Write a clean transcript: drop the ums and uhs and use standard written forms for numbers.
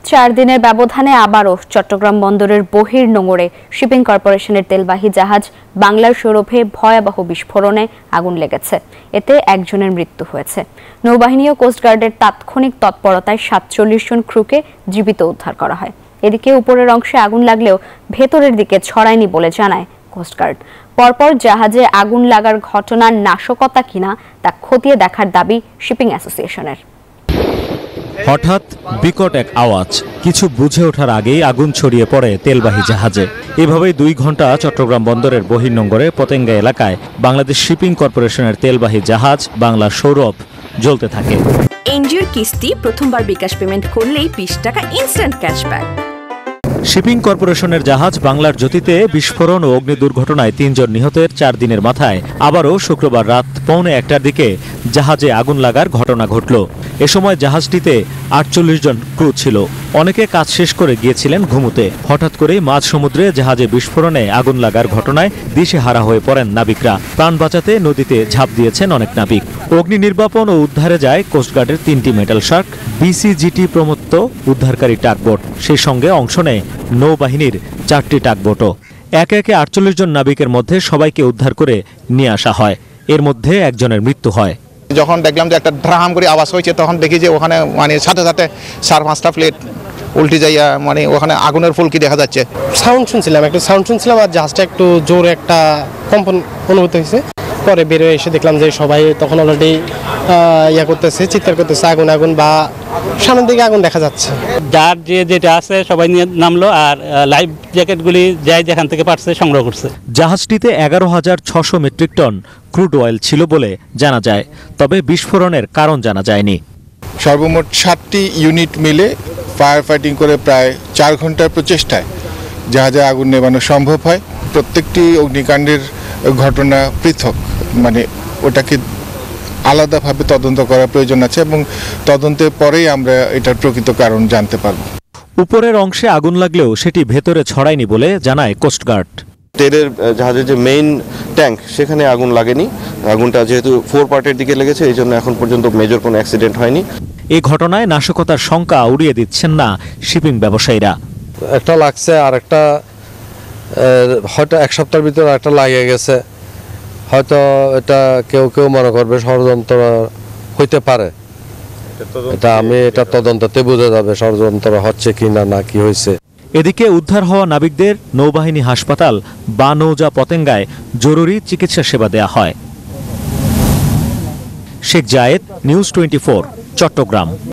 4 দিনের ব্যবধানে আবারও চট্টগ্রাম বন্দরের বহির্নোঙরে শিপিং কর্পোরেশনের তেলবাহী জাহাজ বাংলার সৌরভে ভয়াবহ বিস্ফোরণে আগুন লেগেছে। এতে একজনের মৃত্যু হয়েছে। নৌবাহিনী ও কোস্টগার্ডের তাৎক্ষণিক তৎপরতায় ৪৭ জন ক্রুকে জীবিত উদ্ধার করা হয়। এদিকে উপরের অংশে আগুন লাগলেও ভেতরের দিকে ছড়ায়নি বলে জানায় কোস্টগার্ড। পরপর জাহাজে আগুন লাগার ঘটনার নাশকতা কিনা তা খতিয়ে দেখার দাবি শিপিং অ্যাসোসিয়েশনের। হঠাৎ বিকট এক আওয়াজ, কিছু বুঝে ওঠার আগেই আগুন ছড়িয়ে পড়ে তেলবাহী জাহাজে। এভাবেই 2 ঘন্টা চট্টগ্রাম বন্দরের বহির্নোঙরে পতেঙ্গা এলাকায় বাংলাদেশ শিপিং কর্পোরেশনের তেলবাহী জাহাজ বাংলা সৌরভ জ্বলতে থাকে। এনজিওর কিস্তি প্রথমবার বিকাশ পেমেন্ট করলেই 20 টাকা ইনস্ট্যান্ট ক্যাশব্যাক। শিপিং কর্পোরেশনের জাহাজ বাংলার জ্যোতিতে বিস্ফোরণ ও অগ্নি দুর্ঘটনায় 3 জন নিহতের 4 দিনের মাথায় আবারও শুক্রবার রাত 1:15টার দিকে জাহাজে আগুন লাগার ঘটনা ঘটল। এ সময় জাহাজটিতে 48 জন ক্রু ছিল। অনেকে কাজ শেষ করে গিয়েছিলেন ঘুমোতে। হঠাৎ করে মাঝ সমুদ্রে জাহাজে বিস্ফোরণে আগুন লাগার ঘটনায় দিশেহারা হয়ে পড়েন নাবিকরা। প্রাণ বাঁচাতে নদীতে ঝাঁপ দিয়েছেন অনেক নাবিক। অগ্নি নির্বাপন ও উদ্ধারে যায় কোস্টগার্ডের 3টি মেটাল শার্ক, বিসিজিটি প্রমত্ত উদ্ধারকারী টাগবোট। সেই সঙ্গে অংশ নেয় নৌবাহিনীর 4টি টাগবোটও। একে একে 48 জন নাবিকের মধ্যে সবাইকে উদ্ধার করে নিয়ে আসা হয়। এর মধ্যে একজনের মৃত্যু হয়। যখন দেখলাম যে একটা ড্রাম করে আওয়াজ হয়েছে, তখন দেখি যে ওখানে সাথে সাথে 4-5টা প্লেট উল্টে যাইয়া ওখানে আগুনের ফুলকি দেখা যাচ্ছে। সাউন্ড শুনছিলাম, একটু সাউন্ড শুনছিলাম, আর জাহাজটা একটু জোরে একটা কম্পন অনুভূত হয়েছে। পরে বেরোয় এসে দেখলাম যে সবাই তখন অলরেডি করতেছে, চিৎকার করতেছে, আগুন আগুন, বা সামনের দিকে আগুন দেখা যাচ্ছে। যার যেটা আছে সবাই নিয়ে নামলো, আর লাইফ জ্যাকেটগুলি যাই যেখান থেকে পারছে সংগ্রহ করছে। জাহাজটিতে 11,600 মেট্রিক টন ক্রুড অয়েল ছিল বলে জানা যায়, তবে বিস্ফোরণের কারণ জানা যায়নি। সর্বমোট 7টি ইউনিট মিলে ফায়ার ফাইটিং করে প্রায় 4 ঘন্টার প্রচেষ্টায় জাহাজে আগুন নেভানো সম্ভব হয়। প্রত্যেকটি অগ্নিকাণ্ডের ঘটনা পৃথক, ওটাকে আলাদাভাবে তদন্ত করার প্রয়োজন আছে এবং তদন্তের পরেই আমরা এটার প্রকৃত কারণ জানতে পারব। উপরের অংশে আগুন লাগলেও সেটি ভেতরে ছড়ায়নি বলে জানায় কোস্টগার্ড। তেলের জাহাজের যে মেইন ট্যাঙ্ক, সেখানে আগুন লাগেনি। আগুনটা যেহেতু 4 পার্টের দিকে লেগেছে, এই জন্য এখন পর্যন্ত মেজর কোনো অ্যাক্সিডেন্ট হয়নি। এই ঘটনায় নাশকতার শঙ্কা উড়িয়ে দিচ্ছেন না শিপিং ব্যবসায়ীরা। একটা লাগছে, আর একটা হয়তো 1 সপ্তাহের ভিতরে একটা লাগিয়ে গেছে। হয়তো এটা কেউ মনে করবে ষড়যন্ত্র হইতে পারে। এটা তদন্ততে বোঝা যাবে ষড়যন্ত্র হচ্ছে কি না কি হয়েছে। এদিকে উদ্ধার হওয়া নাবিকদের নৌবাহিনী হাসপাতাল বা নৌজা পতেঙ্গায় জরুরি চিকিৎসা সেবা দেয়া হয়। শেখ জায়েদ, নিউজ 24, চট্টগ্রাম।